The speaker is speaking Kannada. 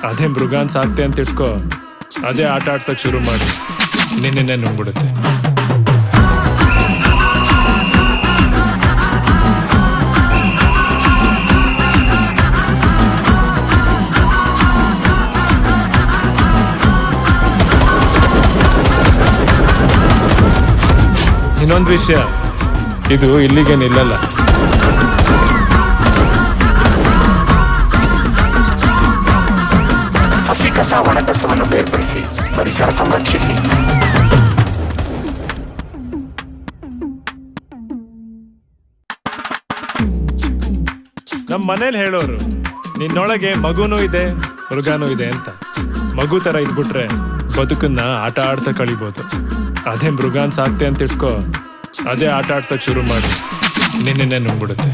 ಅದೇ ಮೃಗಾನ್ ಸಾಕ್ತೆ ಅಂತ ಇಟ್ಕೋ, ಅದೇ ಆಟ ಆಡ್ಸಕ್ ಶುರು ಮಾಡಿ ನಿನ್ನೆ ನುಂಗ್ಬಿಡುತ್ತೆ. ಇನ್ನೊಂದು ವಿಷಯ, ಇದು ಇಲ್ಲಿಗೆ ನಿಲ್ಲಲ್ಲ. ಹಸಿ ಕಸ ಒಣ ಕಸವನ್ನು ಬೇರ್ಪಡಿಸಿ ಪರಿಸರ ಸಂರಕ್ಷಿಸಿ. ನಮ್ಮ ಮನೇಲಿ ಹೇಳೋರು, ನಿನ್ನೊಳಗೆ ಮಗುನೂ ಇದೆ ಮೃಗಾನೂ ಇದೆ ಅಂತ. ಮಗು ತರ ಇದ್ಬಿಟ್ರೆ ಬದುಕನ್ನ ಆಟ ಆಡ್ತಾ ಕಳಿಬೋದು. ಅದೇ ಮೃಗಾನ್ ಸಾಕ್ತೆ ಅಂತ ಇಟ್ಕೋ, ಅದೇ ಆಟ ಆಡ್ಸಕ್ ಶುರು ಮಾಡಿ ನಿನ್ನೆ ನುಂಗ್ಬಿಡುತ್ತೆ.